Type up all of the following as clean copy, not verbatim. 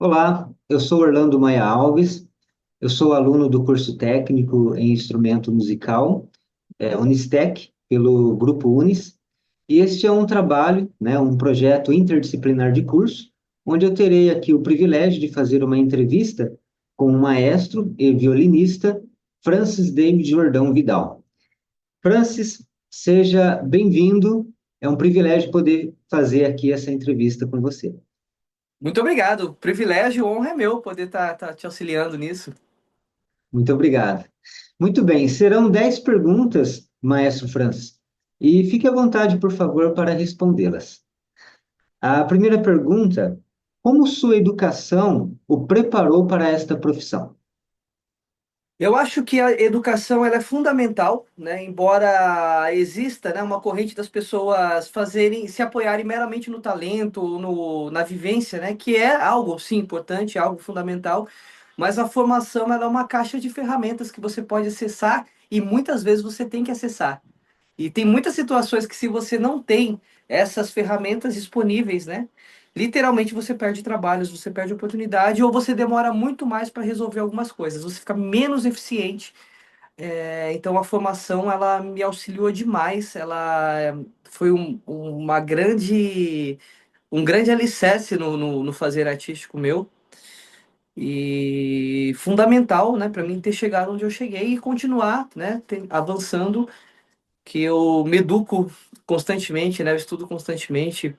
Olá, eu sou Orlando Maia Alves, eu sou aluno do curso técnico em instrumento musical, Unistec, pelo Grupo Unis, e este é um trabalho, né, um projeto interdisciplinar de curso, onde eu terei aqui o privilégio de fazer uma entrevista com o maestro e violinista Francis David Jordão Vidal. Francis, seja bem-vindo, é um privilégio poder fazer aqui essa entrevista com você. Muito obrigado. Privilégio, honra é meu poder estar te auxiliando nisso. Muito obrigado. Muito bem, serão 10 perguntas, Maestro Francis, e fique à vontade, por favor, para respondê-las. A primeira pergunta: como sua educação o preparou para esta profissão? Eu acho que a educação ela é fundamental, né? Embora exista, né, uma corrente das pessoas fazerem, se apoiarem meramente no talento, na vivência, né? Que é algo, sim, importante, algo fundamental. Mas a formação ela é uma caixa de ferramentas que você pode acessar e muitas vezes você tem que acessar. E tem muitas situações que, se você não tem essas ferramentas disponíveis, né? Literalmente você perde trabalhos, você perde oportunidade, ou você demora muito mais para resolver algumas coisas, você fica menos eficiente. Então a formação ela me auxiliou demais, foi um grande alicerce no fazer artístico meu. E fundamental, né, para mim ter chegado onde eu cheguei e continuar, né, avançando, que eu me educo constantemente, né? Eu estudo constantemente,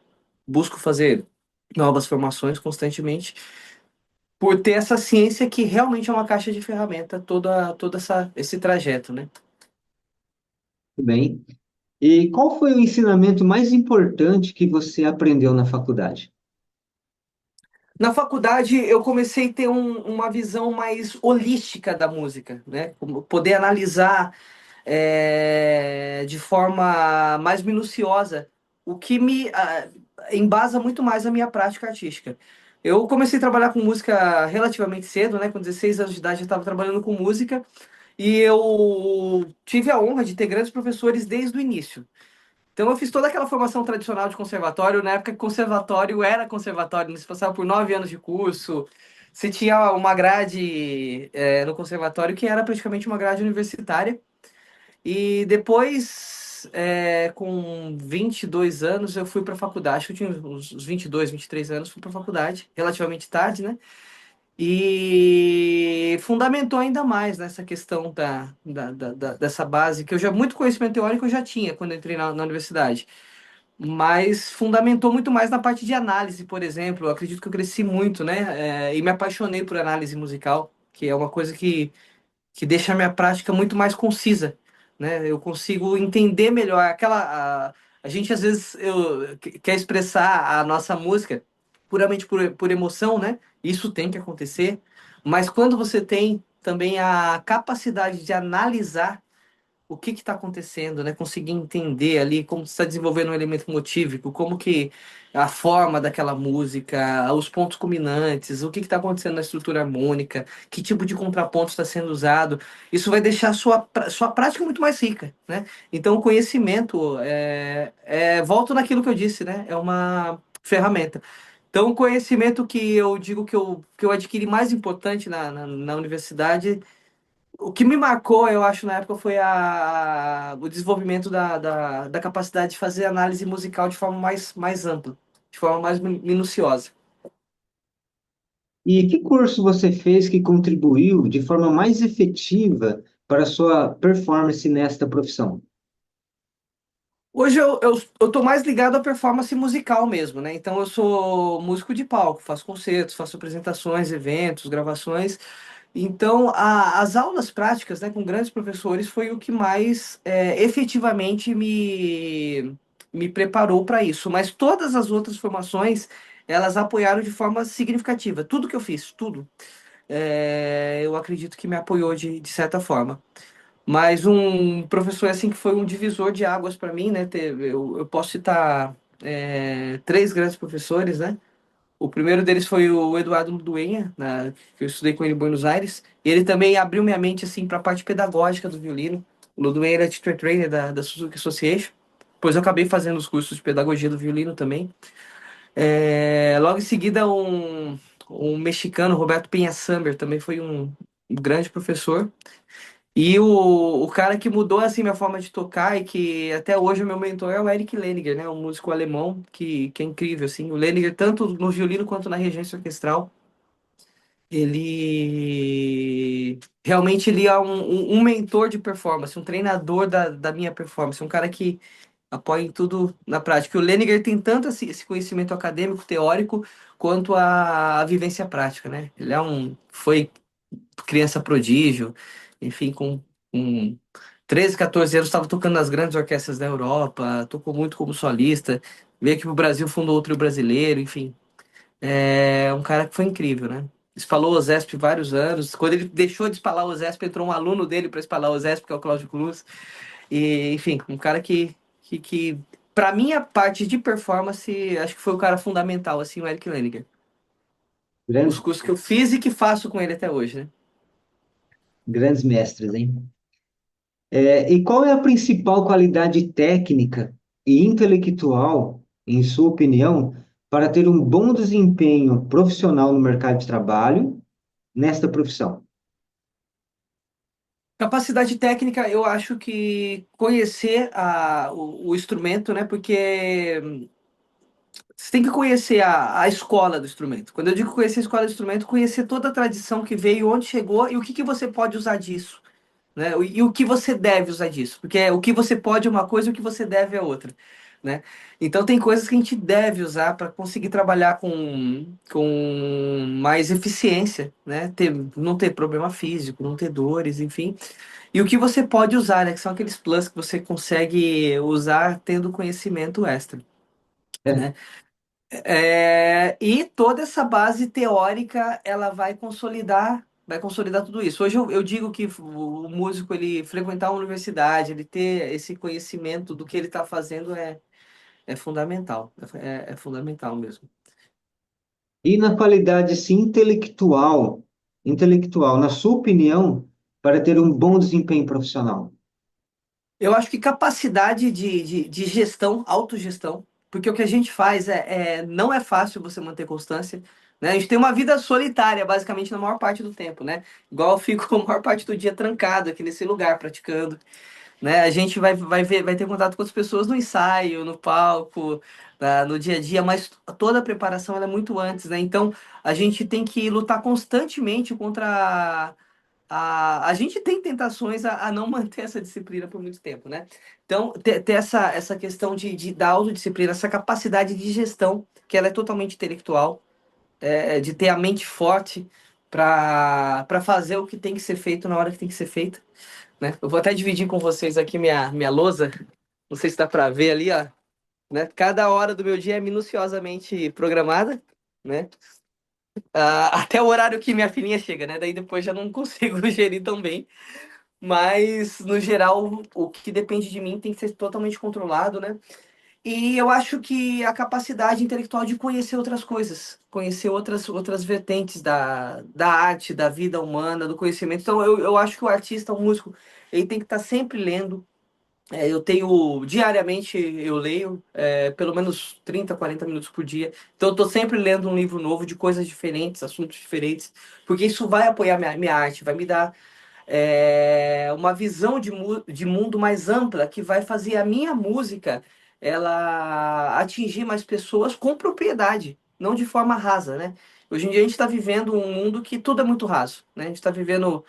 busco fazer novas formações constantemente, por ter essa ciência que realmente é uma caixa de ferramenta, esse trajeto, né? Tudo bem. E qual foi o ensinamento mais importante que você aprendeu na faculdade? Na faculdade, eu comecei a ter uma visão mais holística da música, né? Poder analisar de forma mais minuciosa, o que me embasa muito mais a minha prática artística. Eu comecei a trabalhar com música relativamente cedo, né? Com 16 anos de idade eu estava trabalhando com música e eu tive a honra de ter grandes professores desde o início. Então eu fiz toda aquela formação tradicional de conservatório, na época que conservatório era conservatório, né? Você passava por 9 anos de curso, você tinha uma grade no conservatório que era praticamente uma grade universitária. E depois, com 22 anos, eu fui para a faculdade. Acho que eu tinha uns 22, 23 anos, fui para a faculdade, relativamente tarde, né? E fundamentou ainda mais nessa questão dessa base, que eu já, muito conhecimento teórico eu já tinha quando eu entrei na universidade, mas fundamentou muito mais na parte de análise, por exemplo. Eu acredito que eu cresci muito, né? E me apaixonei por análise musical, que é uma coisa que deixa a minha prática muito mais concisa, né? Eu consigo entender melhor a gente às vezes quer expressar a nossa música puramente por emoção, né? Isso tem que acontecer, mas quando você tem também a capacidade de analisar o que está acontecendo, né? Conseguir entender ali como está desenvolvendo um elemento motívico, como que a forma daquela música, os pontos culminantes, o que está acontecendo na estrutura harmônica, que tipo de contraponto está sendo usado. Isso vai deixar a sua prática muito mais rica, né? Então, o conhecimento volto naquilo que eu disse, né? É uma ferramenta. Então, o conhecimento que eu digo que eu adquiri mais importante na universidade, o que me marcou, eu acho, na época foi o desenvolvimento da capacidade de fazer análise musical de forma mais ampla, de forma mais minuciosa. E que curso você fez que contribuiu de forma mais efetiva para a sua performance nesta profissão? Hoje eu tô mais ligado à performance musical mesmo, né? Então eu sou músico de palco, faço concertos, faço apresentações, eventos, gravações. Então as aulas práticas, né, com grandes professores foi o que mais efetivamente me preparou para isso. Mas todas as outras formações, elas apoiaram de forma significativa. Tudo que eu fiz, tudo. Eu acredito que me apoiou de certa forma. Mas um professor assim que foi um divisor de águas para mim, né? Eu posso citar três grandes professores, né? O primeiro deles foi o Eduardo Duenha, que eu estudei com ele em Buenos Aires. E ele também abriu minha mente assim para a parte pedagógica do violino. O Luduenha era teacher trainer da Suzuki Association. Depois eu acabei fazendo os cursos de pedagogia do violino também. Logo em seguida, um mexicano, Roberto Penha Samber, também foi um grande professor. E o cara que mudou assim minha forma de tocar e que até hoje é meu mentor é o Eric Lehninger, né? Um músico alemão que é incrível, assim. O Lehninger, tanto no violino quanto na regência orquestral, ele realmente ele é um mentor de performance, um treinador da minha performance, um cara que apoia em tudo na prática. O Lehninger tem tanto esse conhecimento acadêmico, teórico, quanto a vivência prática, né? Ele foi criança prodígio, enfim, com 13, 14 anos estava tocando nas grandes orquestras da Europa, tocou muito como solista, veio aqui pro Brasil, fundou outro brasileiro, enfim. É um cara que foi incrível, né? Espalou o OSESP vários anos. Quando ele deixou de espalar o OSESP, entrou um aluno dele para espalar o OSESP, que é o Cláudio Cruz. E, enfim, um cara que para mim, a parte de performance, acho que foi o cara fundamental, assim, o Eric Lehninger. Os Grandes, cursos que eu fiz e que faço com ele até hoje, né? grandes mestres, hein? E qual é a principal qualidade técnica e intelectual, em sua opinião, para ter um bom desempenho profissional no mercado de trabalho nesta profissão? Capacidade técnica, eu acho que conhecer o instrumento, né? Porque você tem que conhecer a escola do instrumento. Quando eu digo conhecer a escola do instrumento, conhecer toda a tradição que veio, onde chegou e o que você pode usar disso, né? E o que você deve usar disso. Porque o que você pode é uma coisa e o que você deve é outra, né? Então tem coisas que a gente deve usar para conseguir trabalhar com mais eficiência, né? Não ter problema físico, não ter dores, enfim. E o que você pode usar, né? Que são aqueles plus que você consegue usar tendo conhecimento extra, É, né? E toda essa base teórica, ela vai consolidar tudo isso. Hoje eu digo que o músico, ele frequentar a universidade, ele ter esse conhecimento do que ele está fazendo é fundamental. É fundamental mesmo. e na qualidade sim, intelectual, na sua opinião, para ter um bom desempenho profissional? Eu acho que capacidade de gestão, autogestão, porque o que a gente faz não é fácil você manter constância, né? A gente tem uma vida solitária, basicamente, na maior parte do tempo, né? Igual eu fico a maior parte do dia trancado aqui nesse lugar, praticando, né? A gente vai ter contato com as pessoas no ensaio, no palco, no dia a dia, mas toda a preparação ela é muito antes, né? Então, a gente tem que lutar constantemente contra a gente tem tentações a não manter essa disciplina por muito tempo, né? Então, ter essa questão da autodisciplina, essa capacidade de gestão, que ela é totalmente intelectual, de ter a mente forte para fazer o que tem que ser feito na hora que tem que ser feito, né? Eu vou até dividir com vocês aqui minha lousa, não sei se dá para ver ali, ó, né? Cada hora do meu dia é minuciosamente programada, né? Até o horário que minha filhinha chega, né? Daí depois já não consigo gerir tão bem. Mas, no geral, o que depende de mim tem que ser totalmente controlado, né? E eu acho que a capacidade intelectual de conhecer outras coisas, conhecer outras vertentes da arte, da vida humana, do conhecimento. Então, eu acho que o artista, o músico, ele tem que estar sempre lendo. Eu tenho, diariamente, eu leio pelo menos 30, 40 minutos por dia. Então, eu estou sempre lendo um livro novo de coisas diferentes, assuntos diferentes, porque isso vai apoiar minha arte, vai me dar uma visão de mundo mais ampla que vai fazer a minha música ela atingir mais pessoas com propriedade, não de forma rasa, né? Hoje em dia a gente está vivendo um mundo que tudo é muito raso, né? A gente está vivendo.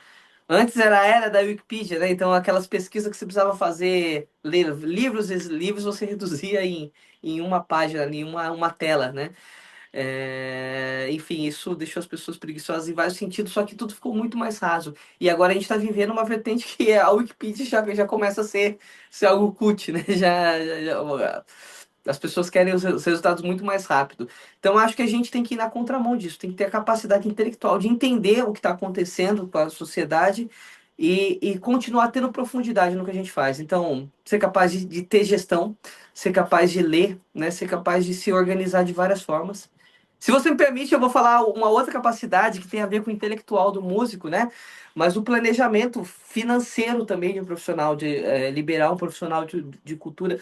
Antes era a era da Wikipedia, né? Então aquelas pesquisas que você precisava fazer, ler livros e livros, você reduzia em uma página, em uma tela, né? Enfim, isso deixou as pessoas preguiçosas em vários sentidos, só que tudo ficou muito mais raso. E agora a gente está vivendo uma vertente que a Wikipedia já começa a ser algo cult, né? As pessoas querem os resultados muito mais rápido. Então, acho que a gente tem que ir na contramão disso, tem que ter a capacidade intelectual de entender o que está acontecendo com a sociedade e continuar tendo profundidade no que a gente faz. Então, ser capaz de ter gestão, ser capaz de ler, né? Ser capaz de se organizar de várias formas. Se você me permite, eu vou falar uma outra capacidade que tem a ver com o intelectual do músico, né? Mas o planejamento financeiro também de um profissional, liberar um profissional de cultura.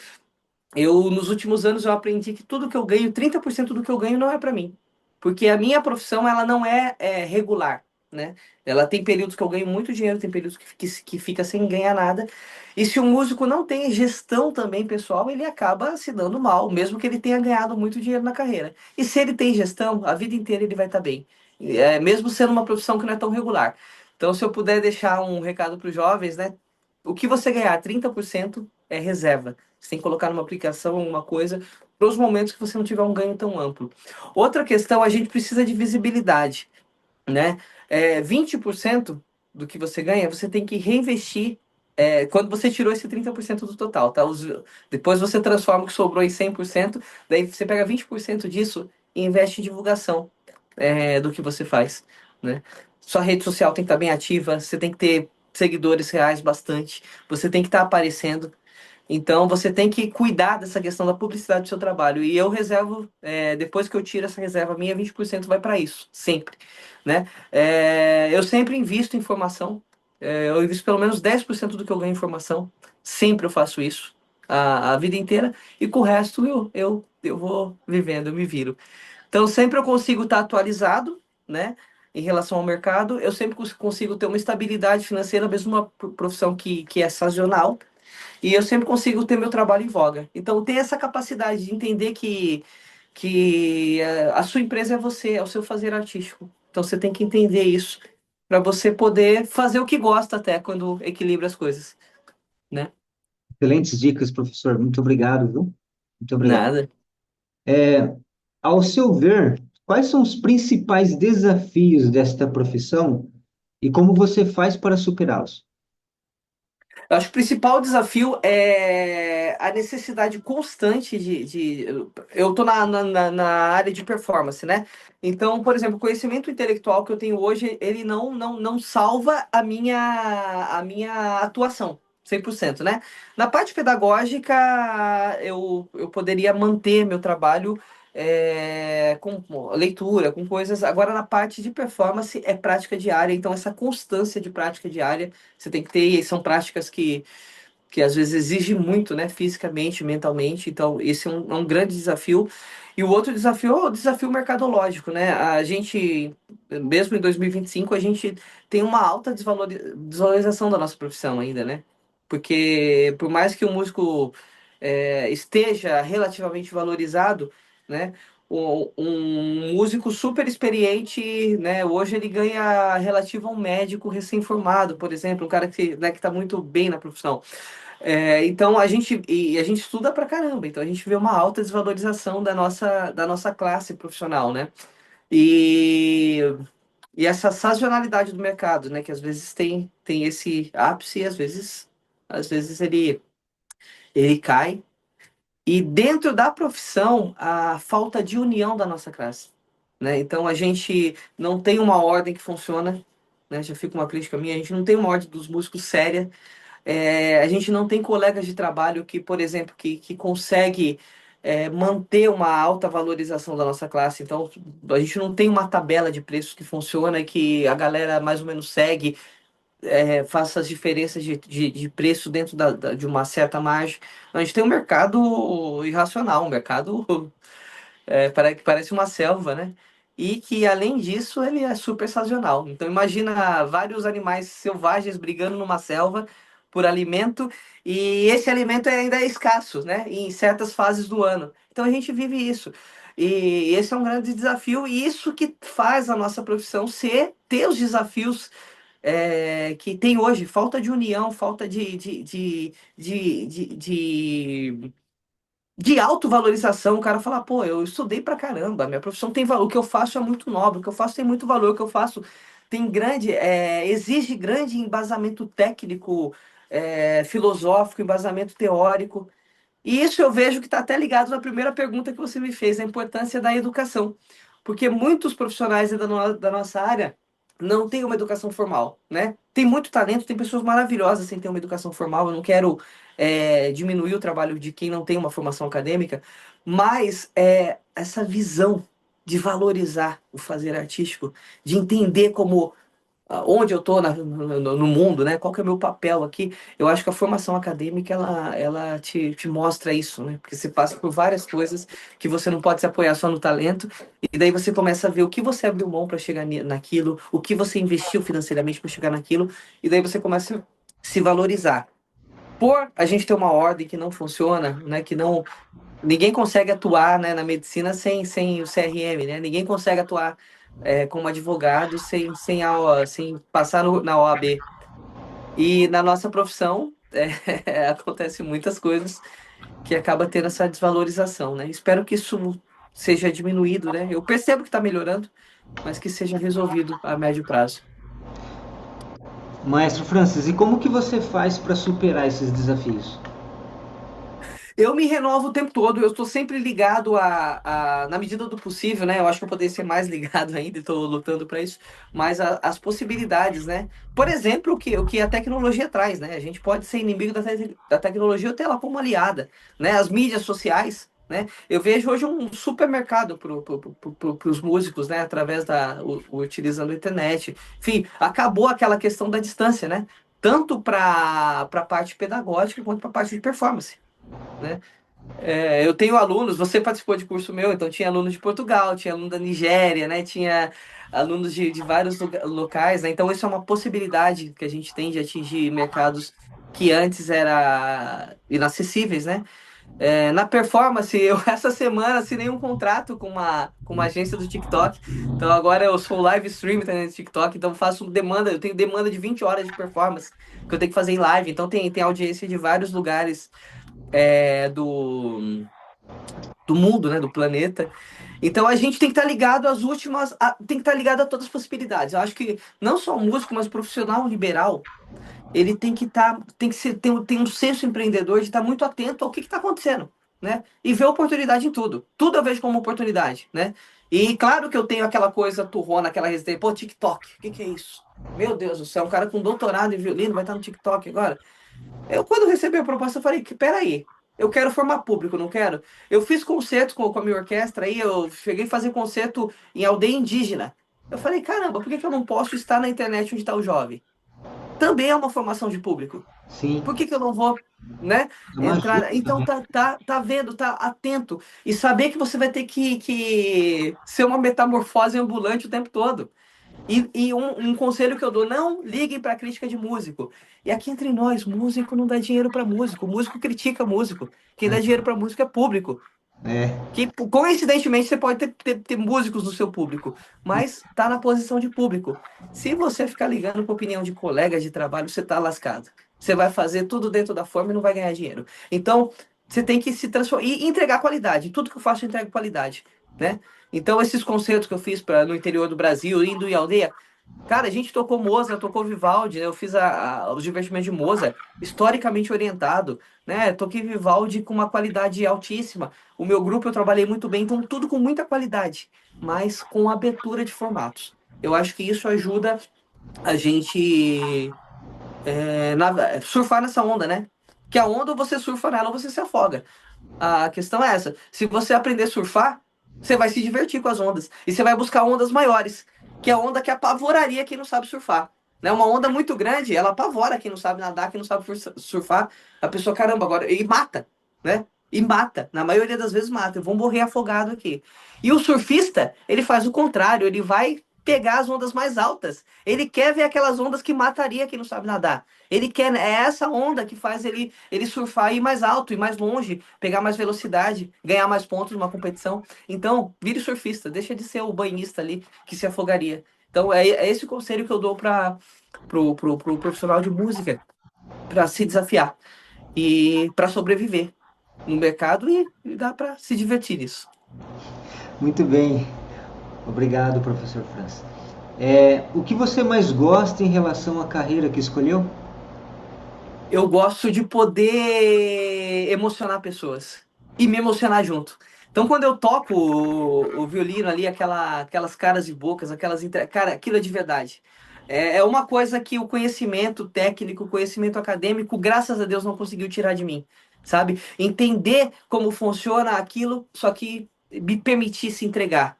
Nos últimos anos, eu aprendi que tudo que eu ganho, 30% do que eu ganho não é para mim. porque a minha profissão ela não é regular, né? Ela tem períodos que eu ganho muito dinheiro, tem períodos que fica sem ganhar nada. E se o músico não tem gestão também pessoal, ele acaba se dando mal, mesmo que ele tenha ganhado muito dinheiro na carreira. E se ele tem gestão, a vida inteira ele vai estar bem, mesmo sendo uma profissão que não é tão regular. Então, se eu puder deixar um recado para os jovens, né? O que você ganhar, 30% é reserva. Você tem que colocar numa aplicação, alguma coisa, para os momentos que você não tiver um ganho tão amplo. Outra questão, a gente precisa de visibilidade, né? 20% do que você ganha, você tem que reinvestir quando você tirou esse 30% do total, tá? Depois você transforma o que sobrou em 100%, daí você pega 20% disso e investe em divulgação do que você faz, né? Sua rede social tem que estar bem ativa, você tem que ter seguidores reais bastante, você tem que estar aparecendo. Então você tem que cuidar dessa questão da publicidade do seu trabalho. E eu reservo, depois que eu tiro essa reserva minha, 20% vai para isso, sempre, né? Eu sempre invisto em formação, eu invisto pelo menos 10% do que eu ganho em formação, sempre eu faço isso, a vida inteira, e com o resto eu vou vivendo, eu me viro. Então, sempre eu consigo estar atualizado, né, em relação ao mercado. Eu sempre consigo ter uma estabilidade financeira, mesmo uma profissão que é sazonal. E eu sempre consigo ter meu trabalho em voga. Então, ter essa capacidade de entender que a sua empresa é você, é o seu fazer artístico. Então, você tem que entender isso para você poder fazer o que gosta até quando equilibra as coisas, né? Excelentes dicas, professor. Muito obrigado, viu? Muito obrigado. Nada. Ao seu ver, quais são os principais desafios desta profissão e como você faz para superá-los? Eu acho que o principal desafio é a necessidade constante eu estou na área de performance, né? Então, por exemplo, o conhecimento intelectual que eu tenho hoje, ele não salva a minha atuação. 100%, né? Na parte pedagógica, eu poderia manter meu trabalho com leitura, com coisas. Agora, na parte de performance, é prática diária. Então, essa constância de prática diária você tem que ter, e são práticas que às vezes exigem muito, né, fisicamente, mentalmente, então esse é um grande desafio. E o outro desafio é o desafio mercadológico, né? A gente, mesmo em 2025, a gente tem uma alta desvalorização da nossa profissão ainda, né? Porque por mais que o músico esteja relativamente valorizado, né? Um músico super experiente, né? Hoje ele ganha relativo a um médico recém-formado, por exemplo, um cara que está muito bem na profissão. Então a gente estuda pra caramba, então a gente vê uma alta desvalorização da nossa classe profissional, né? E, e essa sazonalidade do mercado, né? Que às vezes tem esse ápice e às vezes ele cai. E dentro da profissão, a falta de união da nossa classe, né? Então a gente não tem uma ordem que funciona, né? Já fica uma crítica minha, a gente não tem uma ordem dos músicos séria. A gente não tem colegas de trabalho que, por exemplo, que consegue manter uma alta valorização da nossa classe. Então, a gente não tem uma tabela de preços que funciona e que a galera mais ou menos segue, faça as diferenças de preço dentro de uma certa margem. A gente tem um mercado irracional, um mercado que parece uma selva, né? E que, além disso, ele é super sazonal. Então, imagina vários animais selvagens brigando numa selva por alimento, e esse alimento ainda é escasso, né? Em certas fases do ano. Então, a gente vive isso. E esse é um grande desafio, e isso que faz a nossa profissão ter os desafios que tem hoje, falta de união, falta de autovalorização, o cara fala, pô, eu estudei pra caramba, minha profissão tem valor, o que eu faço é muito nobre, o que eu faço tem muito valor, o que eu faço exige grande embasamento técnico, filosófico, embasamento teórico. E isso eu vejo que está até ligado na primeira pergunta que você me fez, a importância da educação. Porque muitos profissionais da nossa área não têm uma educação formal, né? Tem muito talento, tem pessoas maravilhosas sem ter uma educação formal. Eu não quero diminuir o trabalho de quem não tem uma formação acadêmica, mas essa visão de valorizar o fazer artístico, de entender como onde eu estou no mundo, né? Qual que é o meu papel aqui? Eu acho que a formação acadêmica ela te mostra isso, né? Porque você passa por várias coisas que você não pode se apoiar só no talento, e daí você começa a ver o que você abriu mão para chegar naquilo, o que você investiu financeiramente para chegar naquilo, e daí você começa a se valorizar. Por a gente ter uma ordem que não funciona, né? Que não ninguém consegue atuar, né, na medicina sem o CRM, né? Ninguém consegue atuar como advogado sem passar na OAB. E na nossa profissão acontece muitas coisas que acaba tendo essa desvalorização, né? Espero que isso seja diminuído, né? Eu percebo que está melhorando, mas que seja resolvido a médio prazo. Maestro Francis, e como que você faz para superar esses desafios? Eu me renovo o tempo todo, eu estou sempre ligado na medida do possível, né? Eu acho que eu poderia ser mais ligado ainda, estou lutando para isso, mas as possibilidades, né? Por exemplo, o que a tecnologia traz, né? A gente pode ser inimigo da tecnologia ou ter ela como aliada, né? As mídias sociais, né? Eu vejo hoje um supermercado para os músicos, né? Através utilizando a internet. Enfim, acabou aquela questão da distância, né? Tanto para a parte pedagógica quanto para a parte de performance, né? Eu tenho alunos, você participou de curso meu, então tinha alunos de Portugal, tinha aluno da Nigéria, né? Tinha alunos de vários locais, né? Então isso é uma possibilidade que a gente tem de atingir mercados que antes era inacessíveis, né? Na performance, eu essa semana assinei um contrato com uma agência do TikTok. Então agora eu sou live streamer também no TikTok, então faço demanda, eu tenho demanda de 20 horas de performance que eu tenho que fazer em live. Então tem audiência de vários lugares do mundo, né, do planeta. Então a gente tem que estar ligado às últimas, tem que estar ligado a todas as possibilidades. Eu acho que não só o músico, mas o profissional liberal, ele tem que estar, tem que ser, tem um senso empreendedor de estar muito atento ao que está acontecendo, né? E ver oportunidade em tudo. Tudo eu vejo como oportunidade, né? E claro que eu tenho aquela coisa turrona, aquela resistência, pô, TikTok, o que é isso? Meu Deus do céu, um cara com doutorado em violino vai estar no TikTok agora. Eu, quando recebi a proposta, eu falei que, peraí, eu quero formar público, não quero? Eu fiz concerto com a minha orquestra aí, eu cheguei a fazer concerto em aldeia indígena. Eu falei, caramba, por que que eu não posso estar na internet onde está o jovem? Também é uma formação de público. Sim, Por que que eu não vou, né, é uma ajuda entrar? Então, também. tá vendo, tá atento. E saber que você vai ter que ser uma metamorfose ambulante o tempo todo. E um conselho que eu dou, não liguem para crítica de músico. E aqui entre nós, músico não dá dinheiro para músico, músico critica músico. Quem dá dinheiro para músico é público. É, Que coincidentemente você pode ter músicos no seu público, mas tá na posição de público. Se você ficar ligando para opinião de colegas de trabalho, você tá lascado. Você vai fazer tudo dentro da forma e não vai ganhar dinheiro. Então, você tem que se transformar e entregar qualidade. Tudo que eu faço, eu entrego qualidade, né? Então, esses concertos que eu fiz no interior do Brasil, indo em aldeia, cara, a gente tocou Mozart, tocou Vivaldi, né? Eu fiz os divertimentos de Mozart, historicamente orientado, né? Toquei Vivaldi com uma qualidade altíssima. O meu grupo eu trabalhei muito bem, então tudo com muita qualidade, mas com abertura de formatos. Eu acho que isso ajuda a gente surfar nessa onda, né? Que a onda ou você surfa nela ou você se afoga. A questão é essa. Se você aprender a surfar, você vai se divertir com as ondas. E você vai buscar ondas maiores, que é a onda que apavoraria quem não sabe surfar. Né? Uma onda muito grande, ela apavora quem não sabe nadar, quem não sabe surfar. A pessoa, caramba, agora. E mata, né? E mata. Na maioria das vezes mata. Eu vou morrer afogado aqui. E o surfista, ele faz o contrário. Ele vai pegar as ondas mais altas. Ele quer ver aquelas ondas que mataria quem não sabe nadar. Ele quer, é essa onda que faz ele surfar e ir mais alto, ir mais longe, pegar mais velocidade, ganhar mais pontos numa competição. Então, vire surfista, deixa de ser o banhista ali que se afogaria. Então, é esse o conselho que eu dou para pro profissional de música, para se desafiar e para sobreviver no mercado e dá para se divertir nisso. muito bem. Obrigado, professor Francis. O que você mais gosta em relação à carreira que escolheu? Eu gosto de poder emocionar pessoas e me emocionar junto. Então, quando eu toco o violino ali, aquelas caras e bocas, cara, aquilo é de verdade. É uma coisa que o conhecimento técnico, o conhecimento acadêmico, graças a Deus, não conseguiu tirar de mim, sabe? Entender como funciona aquilo, só que me permitir se entregar.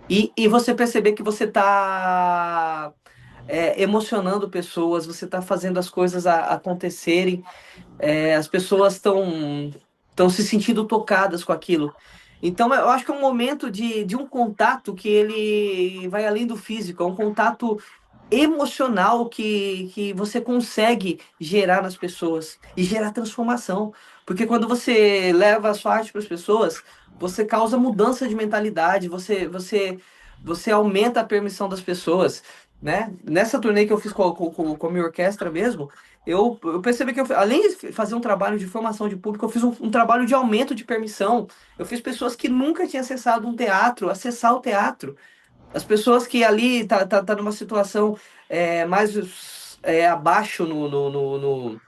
E você perceber que você está emocionando pessoas, você está fazendo as coisas acontecerem, as pessoas estão se sentindo tocadas com aquilo. Então, eu acho que é um momento de um contato que ele vai além do físico, é um contato emocional que você consegue gerar nas pessoas e gerar transformação. Porque quando você leva a sua arte para as pessoas, você causa mudança de mentalidade, você aumenta a permissão das pessoas, né? Nessa turnê que eu fiz com a minha orquestra mesmo, eu percebi que além de fazer um trabalho de formação de público, eu fiz um trabalho de aumento de permissão. Eu fiz pessoas que nunca tinham acessado um teatro, acessar o teatro. As pessoas que ali tá numa situação mais abaixo no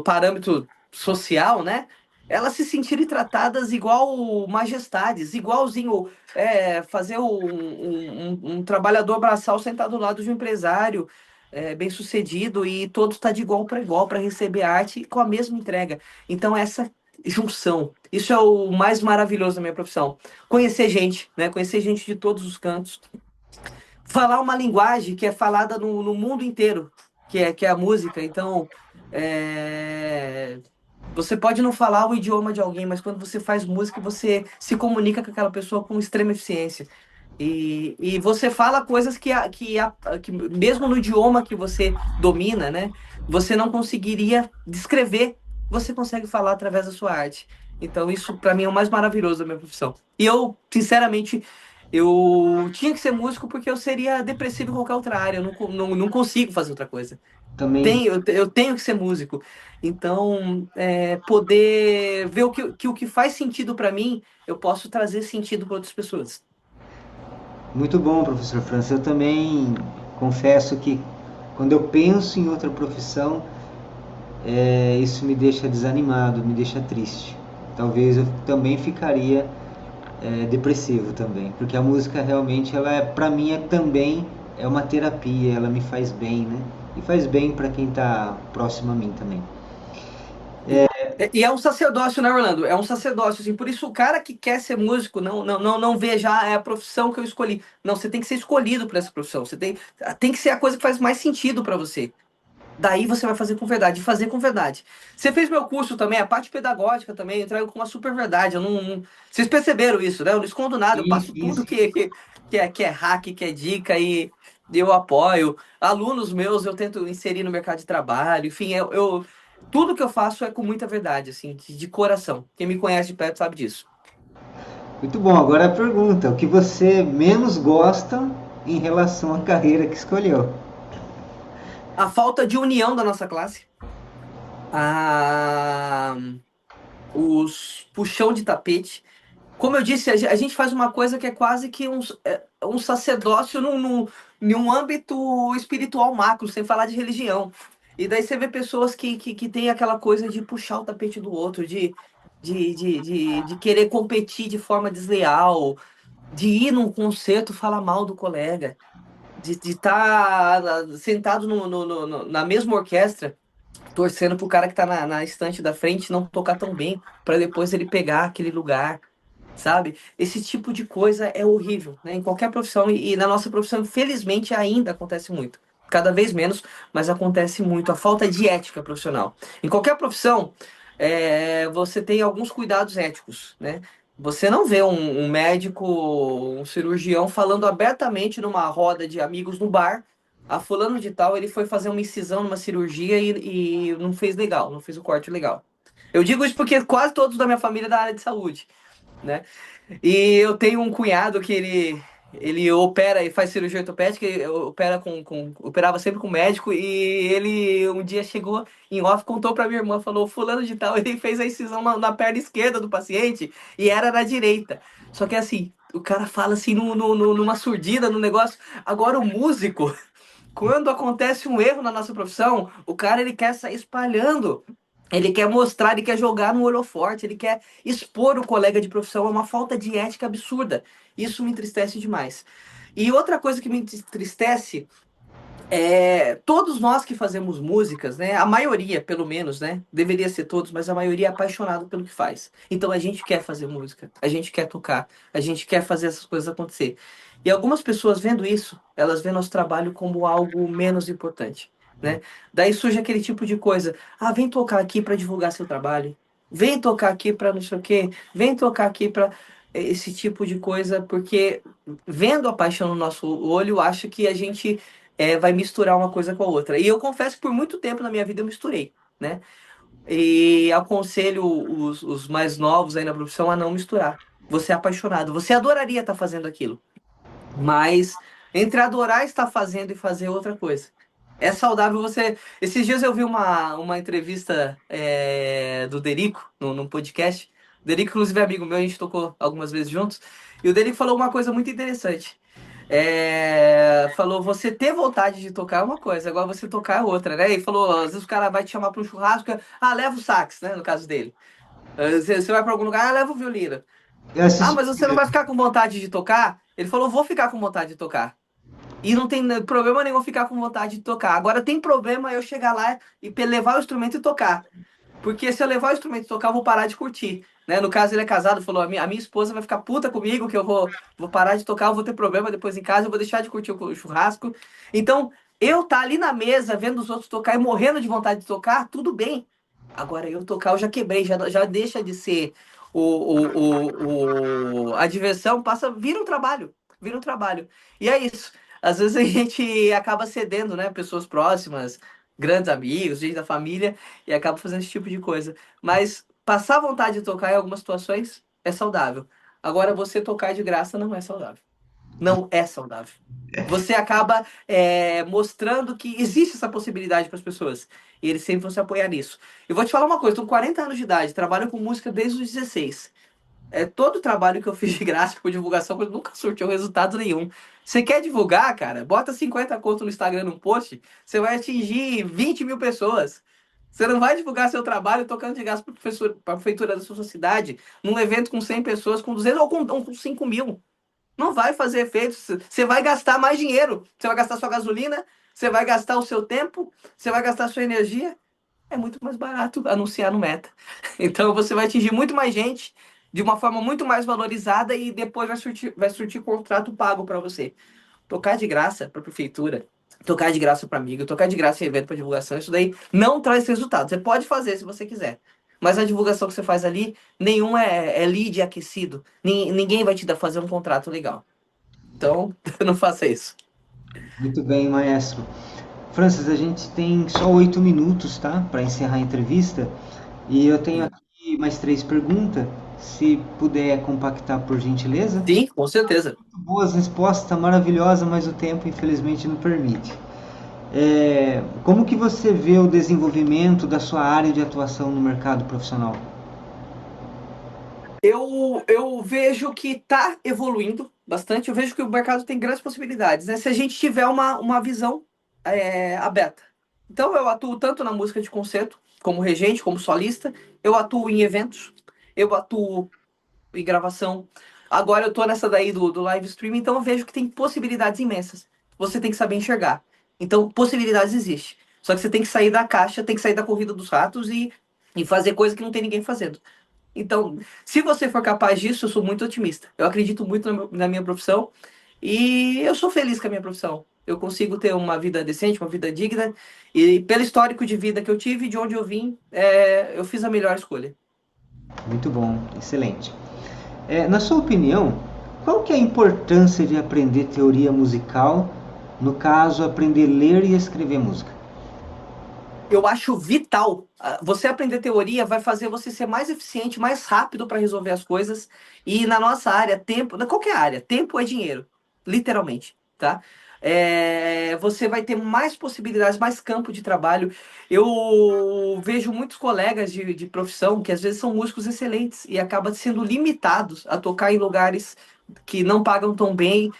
parâmetro social, né? Elas se sentirem tratadas igual majestades, igualzinho fazer um trabalhador braçal sentado do lado de um empresário bem-sucedido e todos tá de igual para receber arte com a mesma entrega. Então, essa junção, isso é o mais maravilhoso da minha profissão. Conhecer gente, né? Conhecer gente de todos os cantos, falar uma linguagem que é falada no mundo inteiro, que é a música. Então, é, você pode não falar o idioma de alguém, mas quando você faz música, você se comunica com aquela pessoa com extrema eficiência. E você fala coisas que mesmo no idioma que você domina, né, você não conseguiria descrever, você consegue falar através da sua arte. Então, isso para mim é o mais maravilhoso da minha profissão. E eu, sinceramente, eu tinha que ser músico porque eu seria depressivo em qualquer outra área. Eu não consigo fazer outra coisa. Também. Eu tenho que ser músico. Então, poder ver o que faz sentido para mim, eu posso trazer sentido para outras pessoas. Muito bom, professor França. Eu também confesso que quando eu penso em outra profissão, isso me deixa desanimado, me deixa triste. Talvez eu também ficaria depressivo também, porque a música realmente, ela para mim também é uma terapia, ela me faz bem, né? E faz bem para quem está próximo a mim também. E é um sacerdócio, né, Orlando? É um sacerdócio, assim. Por isso, o cara que quer ser músico não vê já é a profissão que eu escolhi. Não, você tem que ser escolhido para essa profissão. Você tem que ser a coisa que faz mais sentido para você. Daí você vai fazer com verdade, e fazer com verdade. Você fez meu curso também, a parte pedagógica também, eu trago com uma super verdade. Vocês perceberam isso, né? Eu não escondo nada, eu Sim, passo sim, tudo sim. que é hack, que é dica e eu apoio. Alunos meus eu tento inserir no mercado de trabalho, enfim, tudo que eu faço é com muita verdade, assim, de coração. Quem me conhece de perto sabe disso. Muito bom. Agora a pergunta: o que você menos gosta em relação à carreira que escolheu? A falta de união da nossa classe, a, os puxão de tapete. Como eu disse, a gente faz uma coisa que é quase que um sacerdócio em um âmbito espiritual macro, sem falar de religião. E daí você vê pessoas que têm aquela coisa de puxar o tapete do outro, de querer competir de forma desleal, de ir num concerto falar mal do colega, de estar sentado na mesma orquestra, torcendo pro cara que tá na estante da frente não tocar tão bem, para depois ele pegar aquele lugar, sabe? Esse tipo de coisa é horrível, né? Em qualquer profissão e na nossa profissão, infelizmente, ainda acontece muito. Cada vez menos, mas acontece muito. A falta de ética profissional. Em qualquer profissão, você tem alguns cuidados éticos, né? Você não vê um médico, um cirurgião falando abertamente numa roda de amigos no bar. A fulano de tal, ele foi fazer uma incisão numa cirurgia e não fez legal, não fez o corte legal. Eu digo isso porque quase todos da minha família é da área de saúde, né? E eu tenho um cunhado que ele opera e faz cirurgia ortopédica, e operava sempre com médico, e ele um dia chegou em off, contou pra minha irmã, falou, fulano de tal, ele fez a incisão na perna esquerda do paciente, e era na direita. Só que assim, o cara fala assim numa surdina, no negócio. Agora o músico, quando acontece um erro na nossa profissão, o cara ele quer sair espalhando. Ele quer mostrar, ele quer jogar no holoforte, ele quer expor o colega de profissão. É uma falta de ética absurda. Isso me entristece demais. E outra coisa que me entristece Todos nós que fazemos músicas, né? A maioria, pelo menos, né? Deveria ser todos, mas a maioria é apaixonado pelo que faz. Então a gente quer fazer música, a gente quer tocar, a gente quer fazer essas coisas acontecer. E algumas pessoas vendo isso, elas veem nosso trabalho como algo menos importante, né? Daí surge aquele tipo de coisa: ah, vem tocar aqui para divulgar seu trabalho, vem tocar aqui para não sei o quê, vem tocar aqui para esse tipo de coisa, porque vendo a paixão no nosso olho, acho que a gente vai misturar uma coisa com a outra. E eu confesso que por muito tempo na minha vida eu misturei, né? E aconselho os mais novos aí na profissão a não misturar. Você é apaixonado, você adoraria estar fazendo aquilo, mas entre adorar estar fazendo e fazer outra coisa. É saudável você. Esses dias eu vi uma entrevista do Derico, num podcast. O Derico, inclusive, é amigo meu, a gente tocou algumas vezes juntos. E o Derico falou uma coisa muito interessante. Falou, você ter vontade de tocar é uma coisa, agora você tocar é outra, né? E falou, às vezes o cara vai te chamar para um churrasco, leva o sax, né? No caso dele. Você vai para algum lugar, leva o violino. Eu Ah, assisti. mas você não vai ficar com vontade de tocar? Ele falou, vou ficar com vontade de tocar. E não tem problema nenhum ficar com vontade de tocar. Agora tem problema eu chegar lá e levar o instrumento e tocar. Porque se eu levar o instrumento e tocar, eu vou parar de curtir. Né? No caso, ele é casado, falou: a minha esposa vai ficar puta comigo, que eu vou parar de tocar, eu vou ter problema depois em casa, eu vou deixar de curtir o churrasco. Então, eu tá ali na mesa, vendo os outros tocar e morrendo de vontade de tocar, tudo bem. Agora, eu tocar, eu já quebrei, já deixa de ser a diversão, vira um trabalho, vira um trabalho. E é isso. Às vezes a gente acaba cedendo, né? Pessoas próximas, grandes amigos, gente da família, e acaba fazendo esse tipo de coisa. Mas passar vontade de tocar em algumas situações é saudável. Agora, você tocar de graça não é saudável. Não é saudável. Você acaba mostrando que existe essa possibilidade para as pessoas. E eles sempre vão se apoiar nisso. Eu vou te falar uma coisa: estou com 40 anos de idade, trabalho com música desde os 16. Todo o trabalho que eu fiz de graça por divulgação nunca surtiu resultado nenhum. Você quer divulgar, cara? Bota 50 conto no Instagram num post, você vai atingir 20 mil pessoas. Você não vai divulgar seu trabalho tocando de graça para a prefeitura da sua cidade, num evento com 100 pessoas, com 200 ou com 5 mil. Não vai fazer efeito. Você vai gastar mais dinheiro. Você vai gastar sua gasolina, você vai gastar o seu tempo, você vai gastar sua energia. É muito mais barato anunciar no Meta. Então você vai atingir muito mais gente de uma forma muito mais valorizada e depois vai surtir contrato pago para você. Tocar de graça para a prefeitura, tocar de graça para amigo, tocar de graça em evento para divulgação, isso daí não traz resultado. Você pode fazer se você quiser. Mas a divulgação que você faz ali, nenhum é lead aquecido. Ninguém vai te dar fazer um contrato legal. Então, não faça isso. Muito bem, maestro. Francis, a gente tem só 8 minutos, tá? Para encerrar a entrevista. E eu tenho aqui mais 3 perguntas. Se puder compactar, por gentileza. Sim, com certeza. Boas respostas, maravilhosa, mas o tempo infelizmente não permite. Como que você vê o desenvolvimento da sua área de atuação no mercado profissional? Eu vejo que está evoluindo bastante. Eu vejo que o mercado tem grandes possibilidades, né? Se a gente tiver uma visão aberta. Então, eu atuo tanto na música de concerto, como regente, como solista. Eu atuo em eventos. Eu atuo em gravação. Agora eu estou nessa daí do live streaming, então eu vejo que tem possibilidades imensas. Você tem que saber enxergar. Então, possibilidades existem. Só que você tem que sair da caixa, tem que sair da corrida dos ratos e fazer coisa que não tem ninguém fazendo. Então, se você for capaz disso, eu sou muito otimista. Eu acredito muito na minha profissão e eu sou feliz com a minha profissão. Eu consigo ter uma vida decente, uma vida digna e pelo histórico de vida que eu tive, de onde eu vim, eu fiz a melhor escolha. Muito bom, excelente. Na sua opinião, qual que é a importância de aprender teoria musical, no caso, aprender a ler e escrever música? Eu acho vital. Você aprender teoria vai fazer você ser mais eficiente, mais rápido para resolver as coisas. E na nossa área, tempo, na qualquer área, tempo é dinheiro, literalmente, tá? Você vai ter mais possibilidades, mais campo de trabalho. Eu vejo muitos colegas de profissão que às vezes são músicos excelentes e acabam sendo limitados a tocar em lugares que não pagam tão bem,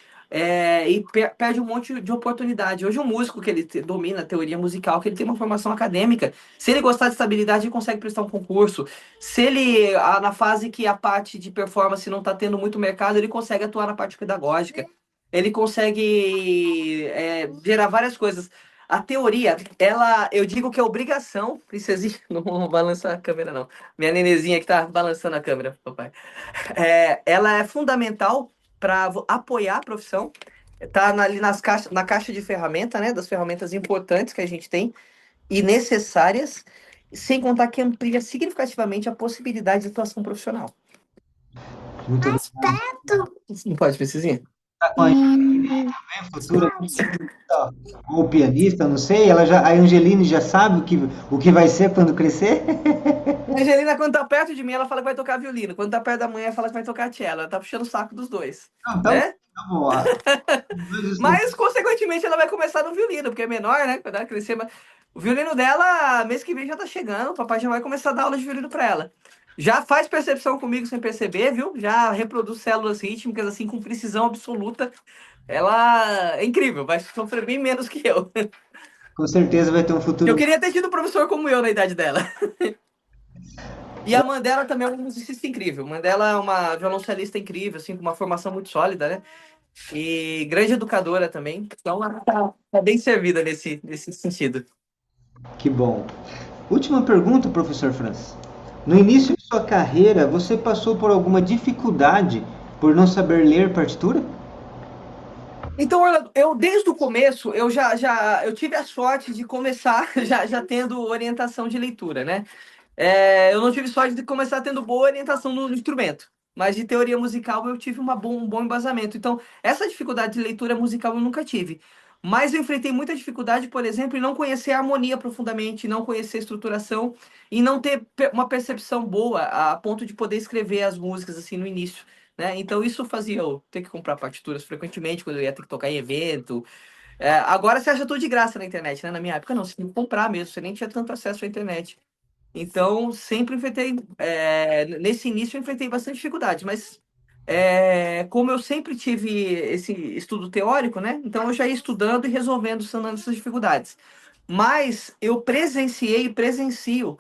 e perde um monte de oportunidade. Hoje, um músico que ele domina a teoria musical, que ele tem uma formação acadêmica, se ele gostar de estabilidade, ele consegue prestar um concurso. Se ele, na fase que a parte de performance não está tendo muito mercado, ele consegue atuar na parte pedagógica. ele consegue gerar várias coisas. A teoria, ela, eu digo que é obrigação, princesinha, não balança a câmera não. Minha nenezinha que tá balançando a câmera, papai. Ela é fundamental para apoiar a profissão. Tá ali na caixa de ferramenta, né? Das ferramentas importantes que a gente tem e necessárias, sem contar que amplia significativamente a possibilidade de atuação profissional. Muito obrigado. Não pode, princesinha? Tá com a futura ou pianista, não sei. Ela já, a Angeline já sabe o que vai ser quando crescer? A Angelina, quando tá perto de mim, ela fala que vai tocar violino. Quando tá perto da mãe, ela fala que vai tocar cello. Ela tá puxando o saco dos dois, Não, tá bom, né? tá bom. Ó. Mas, consequentemente, ela vai começar no violino, porque é menor, né? Quando ela crescer. O violino dela, mês que vem já tá chegando. O papai já vai começar a dar aula de violino pra ela. Já faz percepção comigo sem perceber, viu? Já reproduz células rítmicas, assim, com precisão absoluta. Ela é incrível, vai sofrer bem menos que eu. Com certeza vai ter um Eu futuro. queria ter tido um professor como eu na idade dela. E a Mandela também é uma musicista incrível. Mandela é uma violoncelista incrível, assim, com uma formação muito sólida, né? E grande educadora também. Então, ela tá bem servida nesse sentido. Que bom. Última pergunta, professor Francis. No início de sua carreira, você passou por alguma dificuldade por não saber ler partitura? Então, Orlando, eu desde o começo, eu tive a sorte de começar já tendo orientação de leitura, né? Eu não tive sorte de começar tendo boa orientação no instrumento, mas de teoria musical eu tive um bom embasamento. Então, essa dificuldade de leitura musical eu nunca tive. Mas eu enfrentei muita dificuldade, por exemplo, em não conhecer a harmonia profundamente, não conhecer a estruturação e não ter uma percepção boa a ponto de poder escrever as músicas assim no início, né? Então isso fazia eu ter que comprar partituras frequentemente quando eu ia ter que tocar em evento. Agora você acha tudo de graça na internet, né? Na minha época não, você tinha que comprar mesmo, você nem tinha tanto acesso à internet. Então, sempre enfrentei. Nesse início, eu enfrentei bastante dificuldade, mas como eu sempre tive esse estudo teórico, né? Então, eu já ia estudando e resolvendo, sanando essas dificuldades. Mas eu presenciei e presencio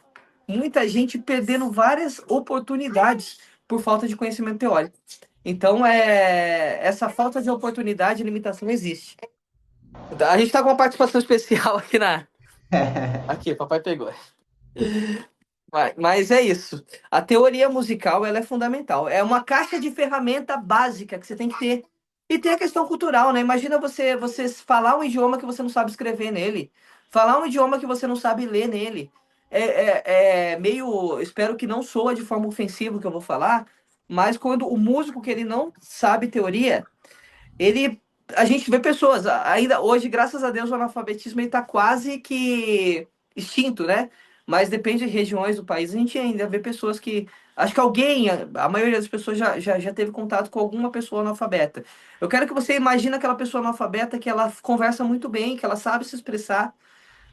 muita gente perdendo várias oportunidades por falta de conhecimento teórico. Então, essa falta de oportunidade e limitação existe. A gente está com uma participação especial aqui na. Aqui, papai pegou. Mas é isso. A teoria musical ela é fundamental. É uma caixa de ferramenta básica que você tem que ter. E tem a questão cultural, né? Imagina você falar um idioma que você não sabe escrever nele. Falar um idioma que você não sabe ler nele. É meio. Espero que não soa de forma ofensiva o que eu vou falar. Mas quando o músico que ele não sabe teoria, ele. A gente vê pessoas, ainda hoje, graças a Deus, o analfabetismo está quase que extinto, né? Mas depende de regiões do país, a gente ainda vê pessoas que. Acho que alguém, a maioria das pessoas já teve contato com alguma pessoa analfabeta. Eu quero que você imagine aquela pessoa analfabeta que ela conversa muito bem, que ela sabe se expressar,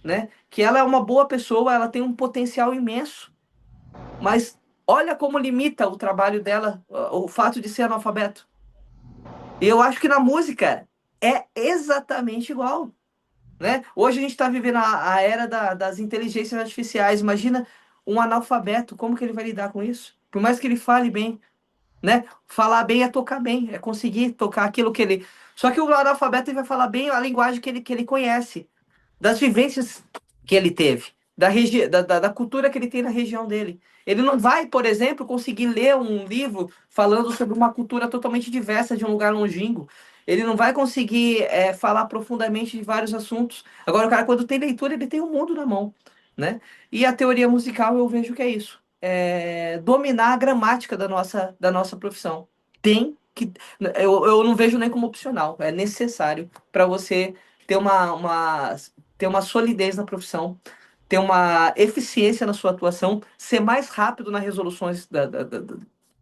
né? Que ela é uma boa pessoa, ela tem um potencial imenso, mas olha como limita o trabalho dela, o fato de ser analfabeto. Eu acho que na música é exatamente igual, né? Hoje a gente está vivendo a era das inteligências artificiais. Imagina um analfabeto, como que ele vai lidar com isso? Por mais que ele fale bem, né? Falar bem é tocar bem, é conseguir tocar aquilo que ele. Só que o analfabeto ele vai falar bem a linguagem que ele conhece, das vivências que ele teve, da cultura que ele tem na região dele. Ele não vai, por exemplo, conseguir ler um livro falando sobre uma cultura totalmente diversa de um lugar longínquo. Ele não vai conseguir falar profundamente de vários assuntos. Agora, o cara, quando tem leitura, ele tem o mundo na mão, né? E a teoria musical, eu vejo que é isso. Dominar a gramática da nossa profissão. Tem que. Eu não vejo nem como opcional. É necessário para você ter uma solidez na profissão, ter uma eficiência na sua atuação, ser mais rápido nas resoluções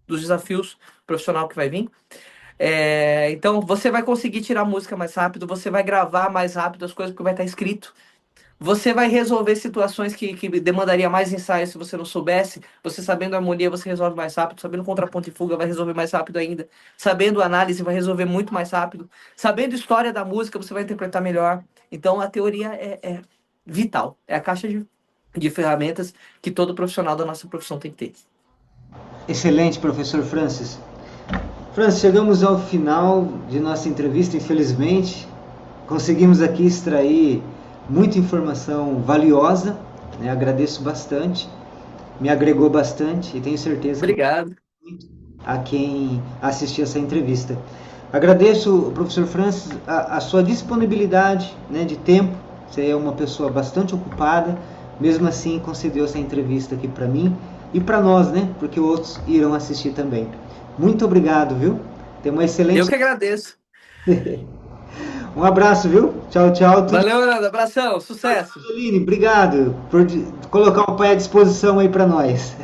dos desafios profissional que vai vir. Então, você vai conseguir tirar música mais rápido, você vai gravar mais rápido as coisas porque vai estar escrito. Você vai resolver situações que demandaria mais ensaio se você não soubesse. Você sabendo a harmonia, você resolve mais rápido. Sabendo contraponto e fuga, vai resolver mais rápido ainda. Sabendo análise, vai resolver muito mais rápido. Sabendo história da música, você vai interpretar melhor. Então, a teoria é vital. É a caixa de ferramentas que todo profissional da nossa profissão tem que ter. Excelente, professor Francis. Franz, chegamos ao final de nossa entrevista, infelizmente. Conseguimos aqui extrair muita informação valiosa, né? Agradeço bastante, me agregou bastante e tenho certeza que Obrigado. a quem assistiu essa entrevista. Agradeço, professor Francis, a sua disponibilidade, né, de tempo. Você é uma pessoa bastante ocupada, mesmo assim concedeu essa entrevista aqui para mim e para nós, né, porque outros irão assistir também. Muito obrigado, viu? Tenha uma Eu excelente. que agradeço. Um abraço, viu? Tchau, tchau. Tudo. Valeu, Leandro. Abração, sucesso. Aline, obrigado por colocar o pai à disposição aí para nós.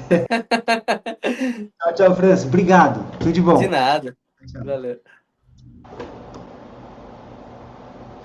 Tchau, tchau, Francis. Obrigado. Tudo de De bom. nada. Tchau. Valeu.